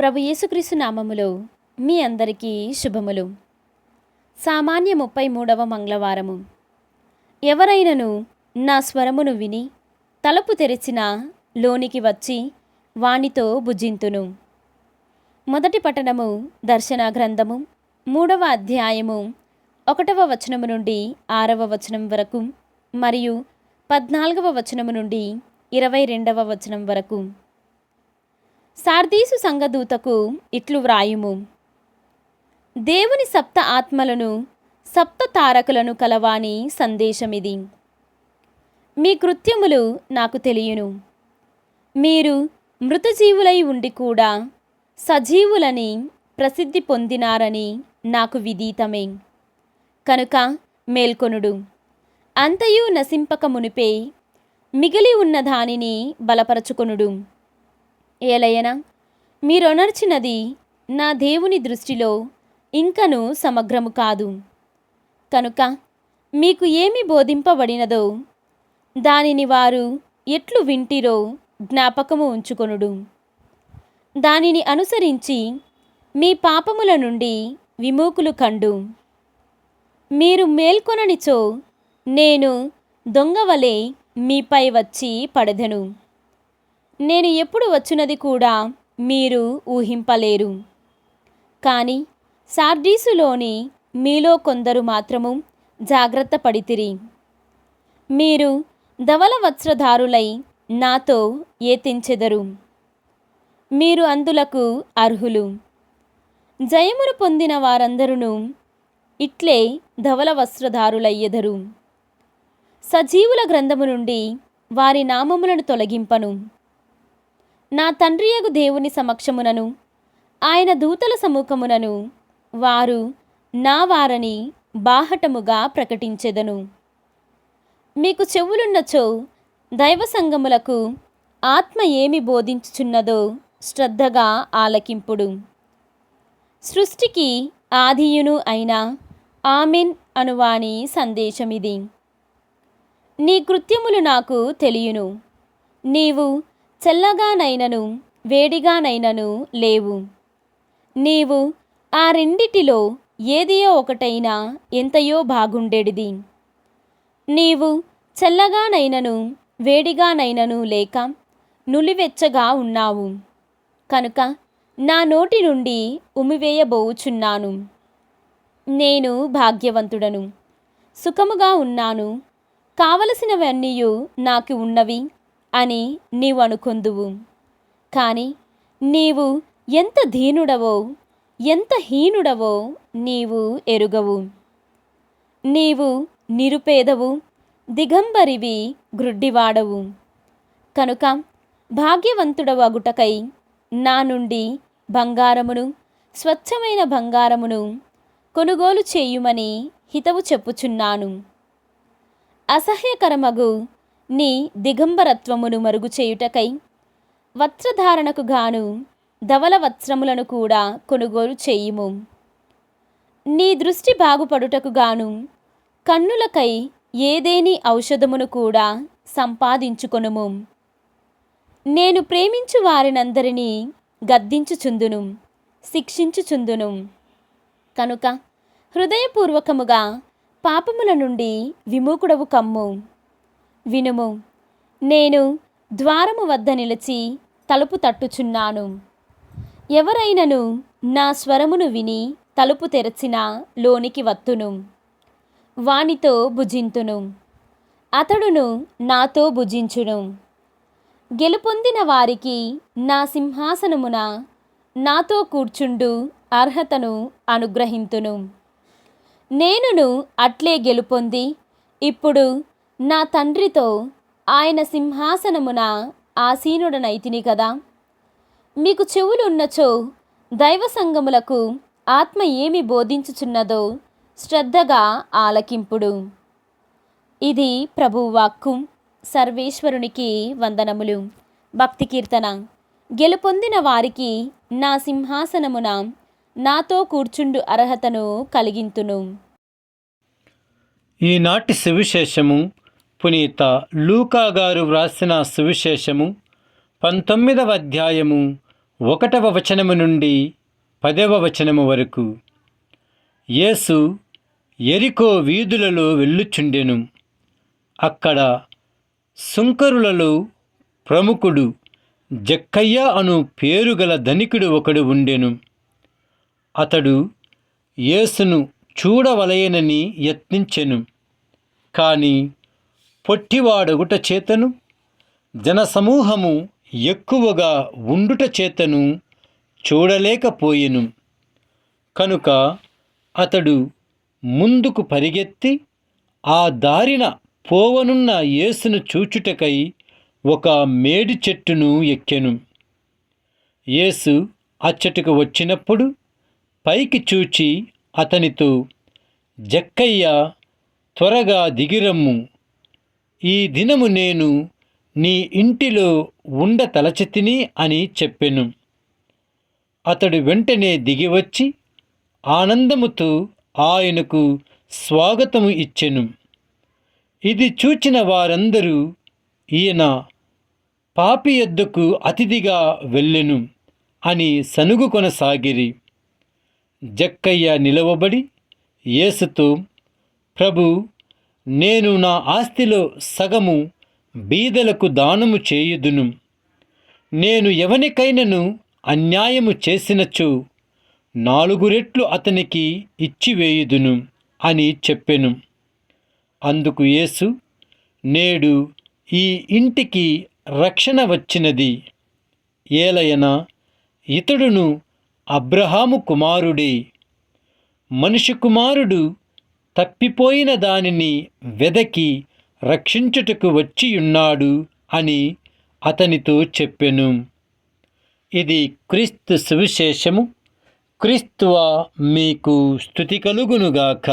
ప్రభు యేసుక్రీస్తు నామములో మీ అందరికీ శుభములు. సామాన్య 33వ మంగళవారము. ఎవరైనను నా స్వరమును విని తలుపు తెరిచిన లోనికి వచ్చి వానితో భుజింతును. మొదటి పఠనము దర్శన గ్రంథము 3వ అధ్యాయము 1వ వచనము నుండి 6వ వచనం వరకు మరియు 14వ వచనము నుండి 22వ వచనం వరకు. సార్దీసు సంఘదూతకు ఇట్లు వ్రాయుము. దేవుని సప్త ఆత్మలను సప్త తారకులను కలవాని సందేశమిది. మీ కృత్యములు నాకు తెలియను. మీరు మృతజీవులై ఉండి కూడా సజీవులని ప్రసిద్ధి పొందినారని నాకు విదితమే. కనుక మేల్కొనుడు. అంతయు నశింపక మునిపే మిగిలి ఉన్న దానిని బలపరచుకొనుడు. ఏలయన మీరొనర్చినది నా దేవుని దృష్టిలో ఇంకను సమగ్రము కాదు. కనుక మీకు ఏమి బోధింపబడినదో దానిని వారు ఎట్లు వింటిరో జ్ఞాపకము ఉంచుకొనుడు. దానిని అనుసరించి మీ పాపముల నుండి విముఖులు కండు. మీరు మేల్కొననిచో నేను దొంగవలే మీపై వచ్చి పడెదను. నేను ఎప్పుడు వచ్చినది కూడా మీరు ఊహింపలేరు. కానీ సార్డీసులోని మీలో కొందరు మాత్రము జాగ్రత్త పడితిరి. మీరు ధవల వస్త్రధారులై నాతో ఏతించెదరు. మీరు అందులకు అర్హులు. జయమును పొందిన వారందరూ ఇట్లే ధవల వస్త్రధారులయ్యెదరు. సజీవుల గ్రంథము నుండి వారి నామములను తొలగింపను. నా తండ్రియగు దేవుని సమక్షమునను ఆయన దూతల సముఖమునను వారు నా వారని బాహటముగా ప్రకటించెదను. మీకు చెవులున్నచో దైవ సంగములకు ఆత్మ ఏమి బోధించుచున్నదో శ్రద్ధగా ఆలకింపుడు. సృష్టికి ఆదియును అయిన ఆమెన్ అనువాని సందేశమిది. నీ కృత్యములు నాకు తెలియను. నీవు చల్లగానైనను వేడిగానైనను లేవు. నీవు ఆ రెండిటిలో ఏదియో ఒకటైనా ఎంతయో బాగుండేడిది. నీవు చల్లగానైనను వేడిగానైనను లేక నులివెచ్చగా ఉన్నావు. కనుక నా నోటి నుండి ఉమివేయబోవుచున్నాను. నేను భాగ్యవంతుడను, సుఖముగా ఉన్నాను, కావలసినవన్నీయు నాకు ఉన్నవి అని నీవు అనుకొందువు. కానీ నీవు ఎంత దీనుడవో ఎంత హీనుడవో నీవు ఎరుగవు. నీవు నిరుపేదవు, దిగంబరివి, గ్రుడ్డివాడవు. కనుక భాగ్యవంతుడవగుటకై నా నుండి బంగారమును స్వచ్ఛమైన బంగారమును కొనుగోలు చేయుమని హితవు చెప్పుచున్నాను. అసహ్యకరమగు నీ దిగంబరత్వమును మరుగు చేయుటకై వస్త్రధారణకు గాను ధవల వస్త్రములను కూడా కొనుగోలు చేయుము. నీ దృష్టి బాగుపడుటకు గాను కన్నులకై ఏదేని ఔషధమును కూడా సంపాదించుకొనుము. నేను ప్రేమించు వారినందరినీ గద్దించుచుందును, శిక్షించుచుందును. కనుక హృదయపూర్వకముగా పాపముల నుండి విముఖుడవు కమ్ము. వినుము, నేను ద్వారము వద్ద నిలిచి తలుపు తట్టుచున్నాను. ఎవరైనను నా స్వరమును విని తలుపు తెరచిన లోనికి వత్తును. వానితో భుజింతును, అతడును నాతో భుజించును. గెలుపొందిన వారికి నా సింహాసనమున నాతో కూర్చుండు అర్హతను అనుగ్రహింతును. నేనును అట్లే గెలుపొంది ఇప్పుడు నా తండ్రితో ఆయన సింహాసనమున ఆసీనుడనైతిని కదా. మీకు చెవులున్నచో దైవ సంగములకు ఆత్మ ఏమి బోధించుచున్నదో శ్రద్ధగా ఆలకింపుడు. ఇది ప్రభువు వాక్కు. సర్వేశ్వరునికి వందనములు. భక్తి కీర్తన. గెలుపొందిన వారికి నా సింహాసనమున నాతో కూర్చుండు అర్హతను కలిగింతును. ఈనాటి సువిశేషము పునీత లూకా గారు వ్రాసిన సువిశేషము 19వ అధ్యాయము 1వ వచనము నుండి 10వ వచనము వరకు. యేసు యెరికో వీధులలో వెళ్ళుచుండెను. అక్కడ సుంకరులలో ప్రముఖుడు జక్కయ్య అను పేరుగల ధనికుడు ఒకడు ఉండెను. అతడు యేసును చూడవలయనని యత్నించెను. కాని పొట్టివాడొగుట చేతను జనసమూహము ఎక్కువగా ఉండుట చేతను చూడలేకపోయెను. కనుక అతడు ముందుకు పరిగెత్తి ఆ దారిన పోవనున్న యేసును చూచుటకై ఒక మేడి చెట్టును ఎక్కెను. యేసు అచ్చటికి వచ్చినప్పుడు పైకి చూచి అతనితో, జక్కయ్య, త్వరగా దిగిరమ్ము. ఈ దినము నేను నీ ఇంటిలో ఉండతలచితిని అని చెప్పెను. అతడు వెంటనే దిగివచ్చి ఆనందముతో ఆయనకు స్వాగతము ఇచ్చెను. ఇది చూచిన వారందరూ ఈయన పాపి యొద్దకు అతిథిగా వెళ్ళెను అని సనుగు కొనసాగిరి. జక్కయ్య నిలవబడి యేసుతో, ప్రభు, నేను నా ఆస్తిలో సగము బీదలకు దానము చేయుదును. నేను ఎవనికైనను అన్యాయము చేసినచో 4 రెట్లు అతనికి ఇచ్చివేయుదును అని చెప్పెను. అందుకు యేసు, నేడు ఈ ఇంటికి రక్షణ వచ్చినది. ఏలయనా ఇతడును అబ్రహాము కుమారుడే. మనిషి కుమారుడు తప్పిపోయిన దానిని వెదకి రక్షించుటకు వచ్చియున్నాడు అని అతనితో చెప్పెను. ఇది క్రీస్తు సువిశేషము. క్రీస్తువా మీకు స్తుతి కలుగునుగాక.